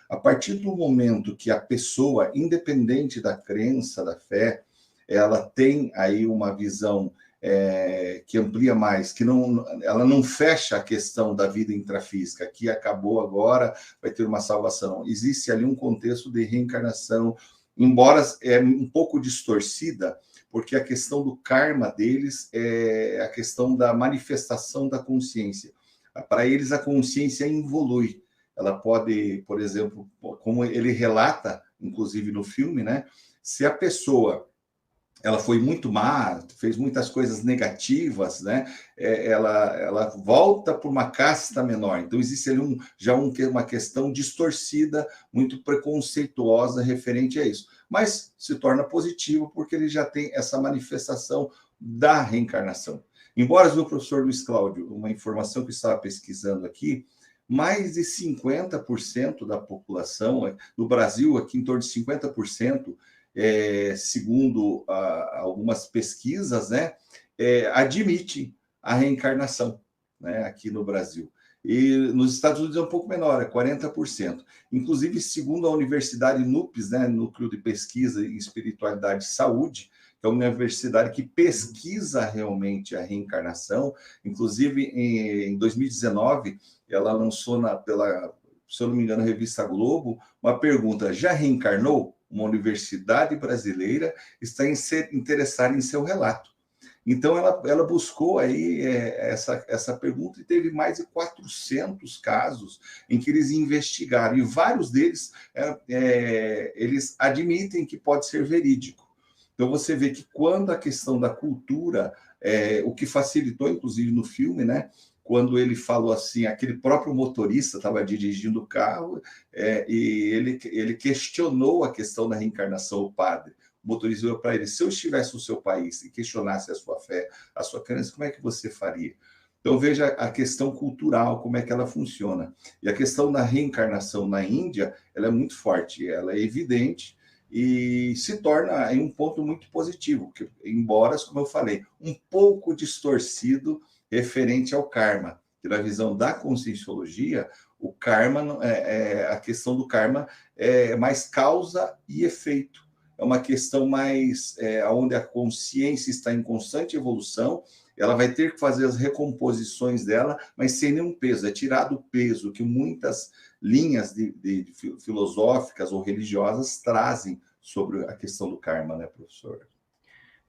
A partir do momento que a pessoa, independente da crença, da fé, ela tem aí uma visão que amplia mais, que ela não fecha a questão da vida intrafísica, que acabou agora, vai ter uma salvação. Existe ali um contexto de reencarnação, embora um pouco distorcida, porque a questão do karma deles é a questão da manifestação da consciência. Para eles, a consciência involui. Ela pode, por exemplo, como ele relata, inclusive no filme, né? Se a pessoa ela foi muito má, fez muitas coisas negativas, né? Ela volta para uma casta menor. Então, existe ali uma questão distorcida, muito preconceituosa referente a isso. Mas se torna positivo porque ele já tem essa manifestação da reencarnação. Embora, meu professor Luiz Cláudio, uma informação que eu estava pesquisando aqui, mais de 50% da população, no Brasil, aqui em torno de 50%, segundo algumas pesquisas, né, admite a reencarnação, né, aqui no Brasil. E nos Estados Unidos é um pouco menor, é 40%. Inclusive, segundo a Universidade NUPES, né, Núcleo de Pesquisa em Espiritualidade e Saúde, que é uma universidade que pesquisa realmente a reencarnação, inclusive em 2019, ela lançou pela, se eu não me engano, revista Globo, uma pergunta: já reencarnou? Uma universidade brasileira está interessada em seu relato. Então, ela buscou aí essa pergunta e teve mais de 400 casos em que eles investigaram, e vários deles eles admitem que pode ser verídico. Então, você vê que quando a questão da cultura, o que facilitou, inclusive, no filme, né? Quando ele falou assim, aquele próprio motorista estava dirigindo o carro e ele questionou a questão da reencarnação, o padre. O motorista falou para ele: se eu estivesse no seu país e questionasse a sua fé, a sua crença, como é que você faria? Então, veja a questão cultural, como é que ela funciona. E a questão da reencarnação na Índia, ela é muito forte, ela é evidente e se torna em um ponto muito positivo, que, embora, como eu falei, um pouco distorcido referente ao karma, que na visão da conscienciologia, o karma, a questão do karma é mais causa e efeito. É uma questão mais onde a consciência está em constante evolução, ela vai ter que fazer as recomposições dela, mas sem nenhum peso. É tirado o peso que muitas linhas filosóficas ou religiosas trazem sobre a questão do karma, né, professor?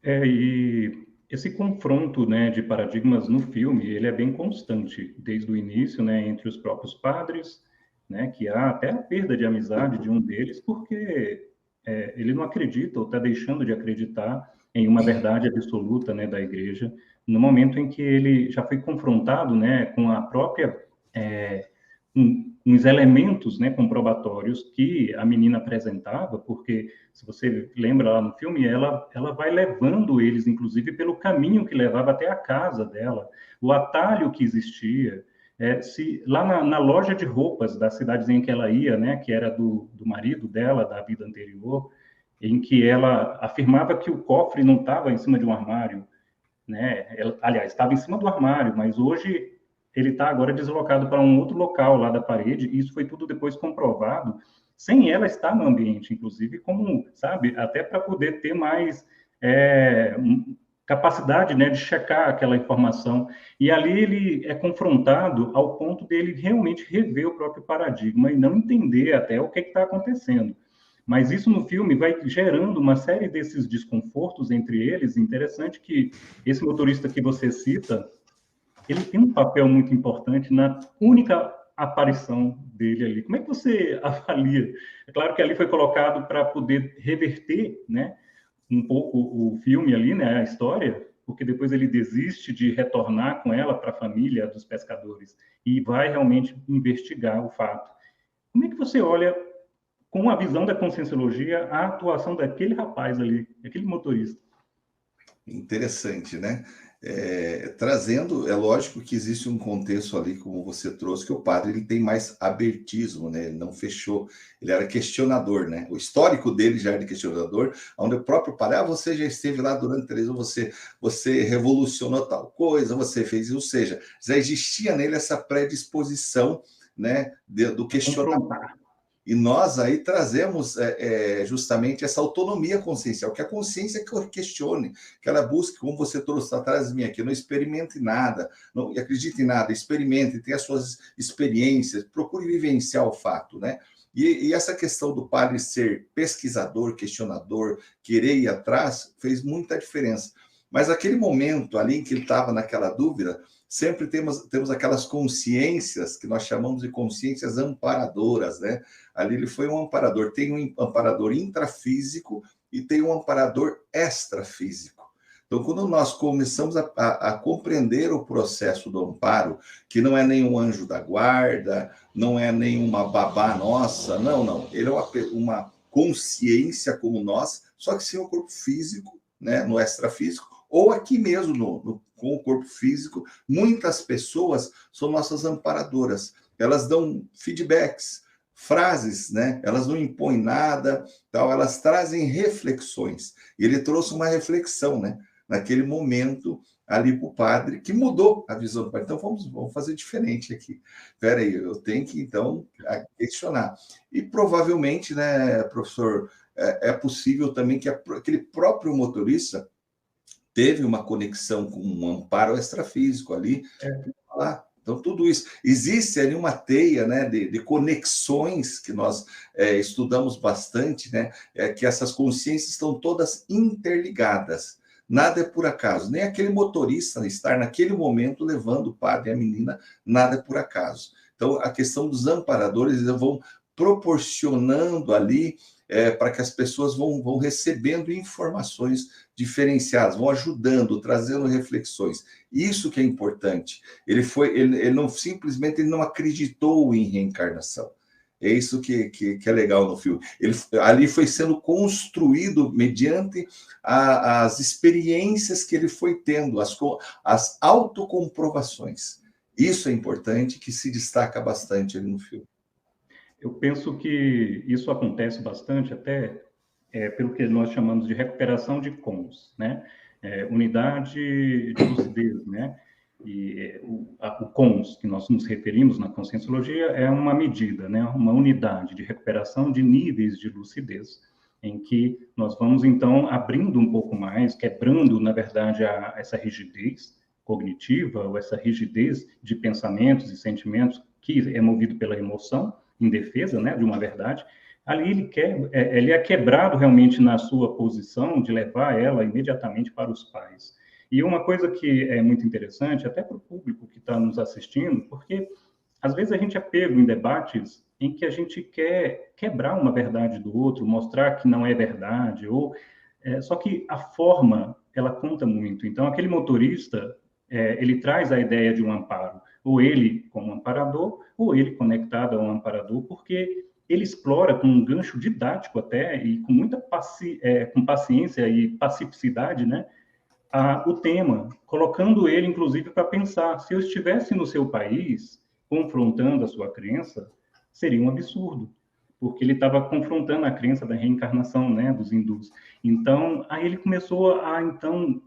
E esse confronto, né, de paradigmas no filme, ele é bem constante desde o início, né, entre os próprios padres, né, que há até a perda de amizade de um deles, porque ele não acredita ou está deixando de acreditar em uma verdade absoluta, né, da Igreja, no momento em que ele já foi confrontado, né, com a própria uns elementos, né, comprobatórios que a menina apresentava, porque, se você lembra lá no filme, ela vai levando eles, inclusive, pelo caminho que levava até a casa dela, o atalho que existia. Lá na loja de roupas da cidadezinha em que ela ia, né, que era do marido dela, da vida anterior, em que ela afirmava que o cofre não estava em cima de um armário, né? Aliás, estava em cima do armário, mas hoje ele está agora deslocado para um outro local lá da parede, e isso foi tudo depois comprovado, sem ela estar no ambiente, inclusive, como, sabe, até para poder ter mais capacidade, né, de checar aquela informação. E ali ele é confrontado ao ponto dele realmente rever o próprio paradigma e não entender até o que está acontecendo. Mas isso no filme vai gerando uma série desses desconfortos entre eles. Interessante que esse motorista que você cita, ele tem um papel muito importante na única aparição dele ali. Como é que você avalia? É claro que ali foi colocado para poder reverter, né, um pouco o filme ali, né, a história, porque depois ele desiste de retornar com ela para a família dos pescadores e vai realmente investigar o fato. Como é que você olha, com a visão da conscienciologia, a atuação daquele rapaz ali, aquele motorista? Interessante, né? Trazendo, é lógico que existe um contexto ali, como você trouxe, que o padre ele tem mais abertismo, né? Ele não fechou, ele era questionador, né? O histórico dele já era questionador, onde o próprio padre, você já esteve lá durante 3 anos, você revolucionou tal coisa, você fez isso, ou seja, já existia nele essa predisposição, né, do questionamento. E nós aí trazemos justamente essa autonomia consciencial, que a consciência questione, que ela busque, como você trouxe atrás de mim aqui, não experimente nada, não acredite em nada, experimente, tenha as suas experiências, procure vivenciar o fato, né? E essa questão do padre ser pesquisador, questionador, querer ir atrás, fez muita diferença. Mas aquele momento ali em que ele estava naquela dúvida, sempre temos aquelas consciências que nós chamamos de consciências amparadoras, né? Ali ele foi um amparador. Tem um amparador intrafísico e tem um amparador extrafísico. Então, quando nós começamos a compreender o processo do amparo, que não é nenhum anjo da guarda, não é nenhuma babá nossa, não. Ele é uma consciência como nós, só que sem o corpo físico, né, no extrafísico, ou aqui mesmo com o corpo físico. Muitas pessoas são nossas amparadoras. Elas dão feedbacks, frases, né? Elas não impõem nada, tal, elas trazem reflexões. Ele trouxe uma reflexão, né? Naquele momento ali para o padre, que mudou a visão do padre. Então, vamos fazer diferente aqui. Espera aí, eu tenho que, então, questionar. E provavelmente, né, professor, é possível também que aquele próprio motorista teve uma conexão com um amparo extrafísico ali. Lá. Então, tudo isso. Existe ali uma teia, né, de conexões que nós estudamos bastante, né, que essas consciências estão todas interligadas. Nada é por acaso. Nem aquele motorista estar naquele momento levando o padre e a menina, nada é por acaso. Então, a questão dos amparadores, eles vão proporcionando ali para que as pessoas vão recebendo informações diferenciadas, vão ajudando, trazendo reflexões. Isso que é importante. Ele não simplesmente ele não acreditou em reencarnação. É isso que é legal no filme. Ali foi sendo construído mediante as experiências que ele foi tendo, as autocomprovações. Isso é importante, que se destaca bastante ali no filme. Eu penso que isso acontece bastante até pelo que nós chamamos de recuperação de cons, né? Unidade de lucidez, né? E o cons que nós nos referimos na conscienciologia é uma medida, né? Uma unidade de recuperação de níveis de lucidez, em que nós vamos, então, abrindo um pouco mais, quebrando, na verdade, essa rigidez cognitiva, ou essa rigidez de pensamentos e sentimentos que é movido pela emoção, em defesa, né, de uma verdade. Ali ele é quebrado realmente na sua posição de levar ela imediatamente para os pais. E uma coisa que é muito interessante, até para o público que está nos assistindo, porque às vezes a gente é pego em debates em que a gente quer quebrar uma verdade do outro, mostrar que não é verdade, só que a forma, ela conta muito. Então, aquele motorista, ele traz a ideia de um amparo, ou ele como amparador, ou ele conectado a um amparador, porque ele explora com um gancho didático até, e com muita com paciência e pacificidade, né, o tema, colocando ele, inclusive, para pensar, se eu estivesse no seu país, confrontando a sua crença, seria um absurdo, porque ele estava confrontando a crença da reencarnação, né, dos hindus. Então, aí ele começou então,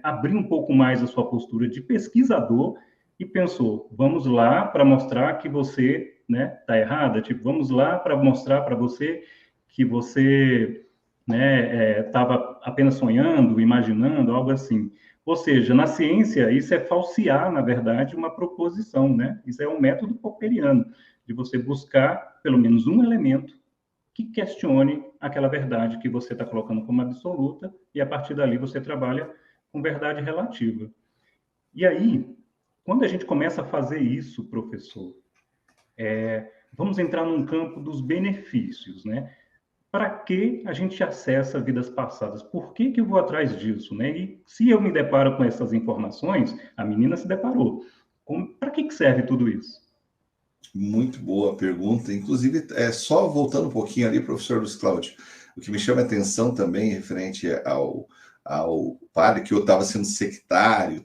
abrir um pouco mais a sua postura de pesquisador e pensou, vamos lá para mostrar que você, né, está errada, tipo, vamos lá para mostrar para você que você, né, estava apenas sonhando, imaginando, algo assim. Ou seja, na ciência, isso é falsear, na verdade, uma proposição, né? Isso é um método popperiano, de você buscar pelo menos um elemento que questione aquela verdade que você está colocando como absoluta, e a partir dali você trabalha com verdade relativa. E aí, quando a gente começa a fazer isso, professor, vamos entrar num campo dos benefícios, né? Para que a gente acessa vidas passadas? Por que eu vou atrás disso, né? E se eu me deparo com essas informações, a menina se deparou. Para que serve tudo isso? Muito boa pergunta. Inclusive, só voltando um pouquinho ali, professor Luiz Cláudio, o que me chama a atenção também, referente ao padre, que eu estava sendo sectário,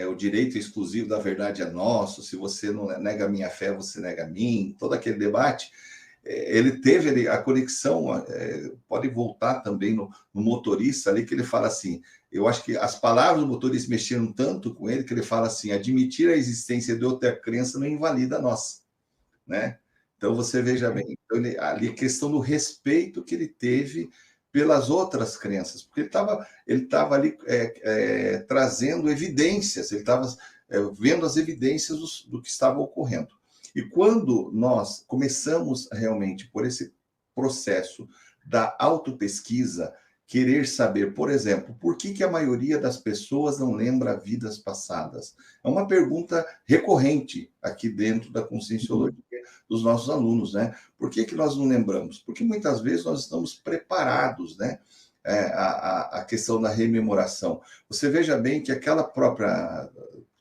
o direito exclusivo da verdade é nosso, se você não nega a minha fé, você nega a mim, todo aquele debate, ele teve a conexão, pode voltar também no motorista ali, que ele fala assim, eu acho que as palavras do motorista mexeram tanto com ele, que ele fala assim, admitir a existência de outra crença não invalida a nossa, né? Então, você veja bem, então, ali a questão do respeito que ele teve pelas outras crenças, porque ele tava ali trazendo evidências, ele estava vendo as evidências do que estava ocorrendo. E quando nós começamos realmente por esse processo da autopesquisa, querer saber, por exemplo, por que a maioria das pessoas não lembra vidas passadas? É uma pergunta recorrente aqui dentro da Conscienciologia dos nossos alunos, né? Por que nós não lembramos? Porque muitas vezes nós estamos preparados, né? A questão da rememoração. Você veja bem que aquela própria...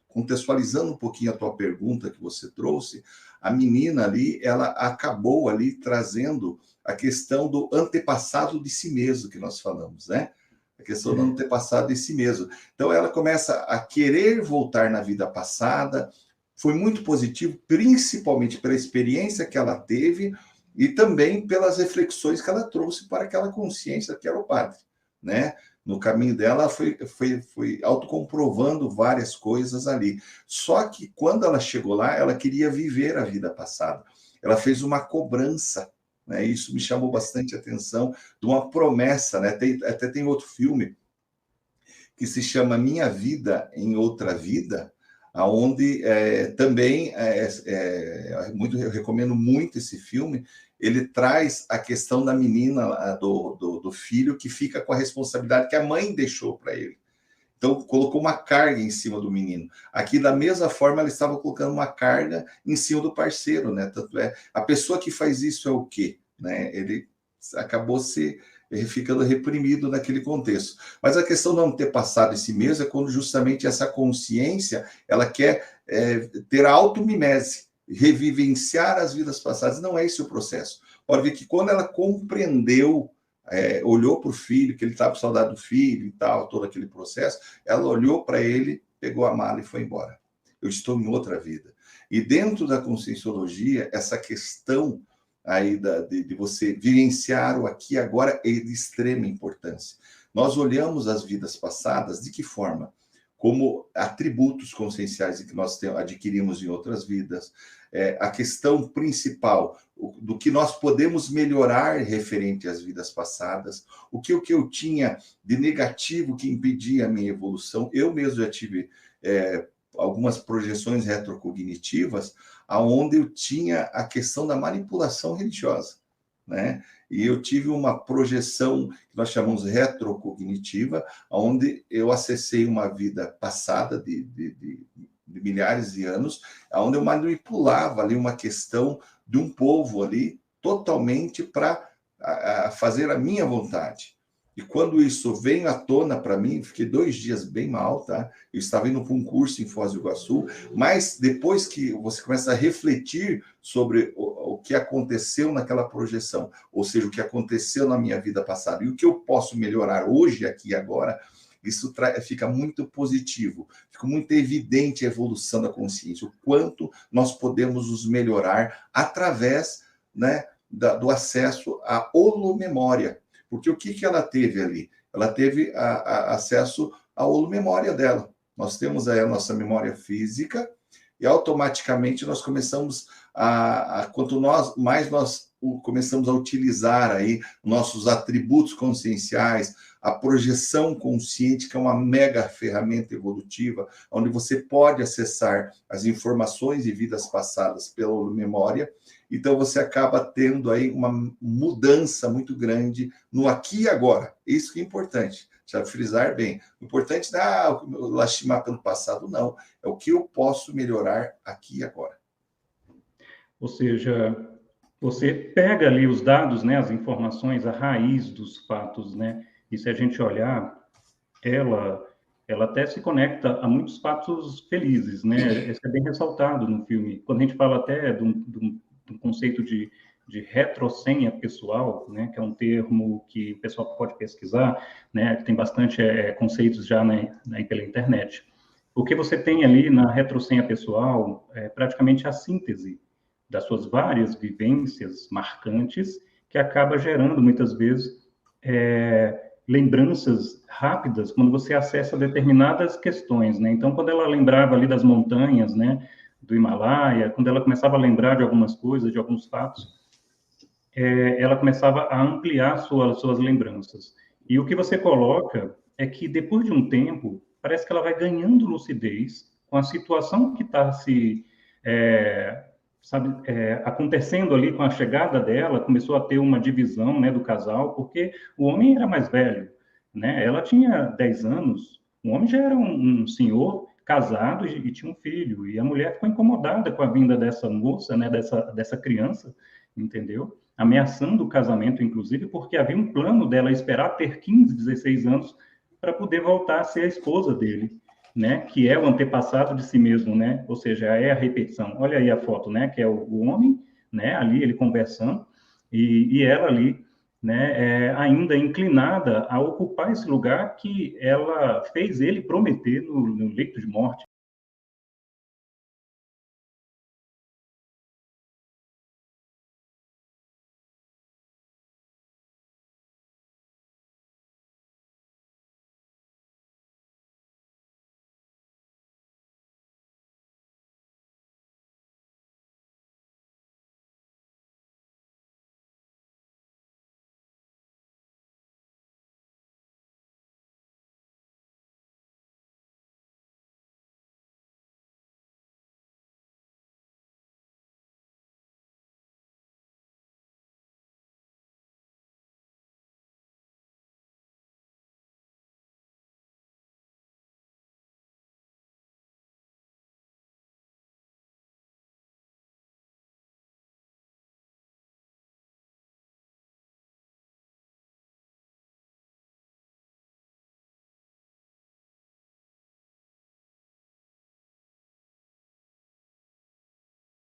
Contextualizando um pouquinho a tua pergunta que você trouxe, a menina ali, ela acabou ali trazendo a questão do antepassado de si mesmo, que nós falamos, né? A questão do antepassado de si mesmo. Então, ela começa a querer voltar na vida passada, foi muito positivo, principalmente pela experiência que ela teve e também pelas reflexões que ela trouxe para aquela consciência que era o padre, né? No caminho dela, foi autocomprovando várias coisas ali. Só que quando ela chegou lá, ela queria viver a vida passada. Ela fez uma cobrança, né? Isso me chamou bastante atenção, de uma promessa, né? Até tem outro filme que se chama Minha Vida em Outra Vida, aonde também eu recomendo muito esse filme. Ele traz a questão da menina, do filho, que fica com a responsabilidade que a mãe deixou para ele. Então, colocou uma carga em cima do menino. Aqui, da mesma forma, ela estava colocando uma carga em cima do parceiro, né? Tanto a pessoa que faz isso é o quê? Né? Ele acabou ficando reprimido naquele contexto. Mas a questão de não ter passado esse mês é quando justamente essa consciência, ela quer ter a automimese, revivenciar as vidas passadas. Não é esse o processo. Pode ver que quando ela compreendeu, olhou para o filho, que ele estava com saudade do filho e tal, todo aquele processo, ela olhou para ele, pegou a mala e foi embora. Eu estou em outra vida. E dentro da Conscienciologia, essa questão aí de você vivenciar o aqui e agora é de extrema importância. Nós olhamos as vidas passadas de que forma? Como atributos conscienciais que nós adquirimos em outras vidas. A questão principal do que nós podemos melhorar referente às vidas passadas, o que eu tinha de negativo que impedia a minha evolução. Eu mesmo já tive algumas projeções retrocognitivas, aonde eu tinha a questão da manipulação religiosa, né? E eu tive uma projeção que nós chamamos retrocognitiva, onde eu acessei uma vida passada de milhares de anos, onde eu manipulava ali uma questão de um povo ali totalmente para fazer a minha vontade. E quando isso veio à tona para mim, fiquei 2 dias bem mal, tá? Eu estava indo para um curso em Foz do Iguaçu, mas depois que você começa a refletir sobre o que aconteceu naquela projeção, ou seja, o que aconteceu na minha vida passada e o que eu posso melhorar hoje, aqui e agora, isso fica muito positivo, fica muito evidente a evolução da consciência, o quanto nós podemos nos melhorar através, né, do acesso à holomemória. Porque o que ela teve ali? Ela teve acesso à holomemória dela. Nós temos aí a nossa memória física e automaticamente nós começamos quanto mais nós começamos a utilizar aí nossos atributos conscienciais, a projeção consciente, que é uma mega ferramenta evolutiva, onde você pode acessar as informações de vidas passadas pela memória. Então, você acaba tendo aí uma mudança muito grande no aqui e agora. Isso que é importante, já frisar bem. O importante não é lastimar pelo passado, não. É o que eu posso melhorar aqui e agora. Ou seja, você pega ali os dados, né, as informações, a raiz dos fatos, né? E se a gente olhar, ela até se conecta a muitos fatos felizes, né? Isso é bem ressaltado no filme. Quando a gente fala até de um conceito de retrosenha pessoal, né, que é um termo que o pessoal pode pesquisar, né, tem bastante conceitos já pela internet. O que você tem ali na retrosenha pessoal é praticamente a síntese das suas várias vivências marcantes, que acaba gerando, muitas vezes, lembranças rápidas quando você acessa determinadas questões, né? Então, quando ela lembrava ali das montanhas, né, do Himalaia, quando ela começava a lembrar de algumas coisas, de alguns fatos, ela começava a ampliar suas lembranças. E o que você coloca é que, depois de um tempo, parece que ela vai ganhando lucidez com a situação que está é, acontecendo ali com a chegada dela, começou a ter uma divisão, né, do casal, porque o homem era mais velho, né? Ela tinha 10 anos, o homem já era um senhor casado e tinha um filho, e a mulher ficou incomodada com a vinda dessa moça, né, dessa criança, entendeu? Ameaçando o casamento, inclusive, porque havia um plano dela esperar ter 15, 16 anos para poder voltar a ser a esposa dele, né? Que é o antepassado de si mesmo, né? Ou seja, é a repetição. Olha aí a foto, né? Que é o homem, né? Ali ele conversando e ela ali, né? Ainda inclinada a ocupar esse lugar que ela fez ele prometer no leito de morte.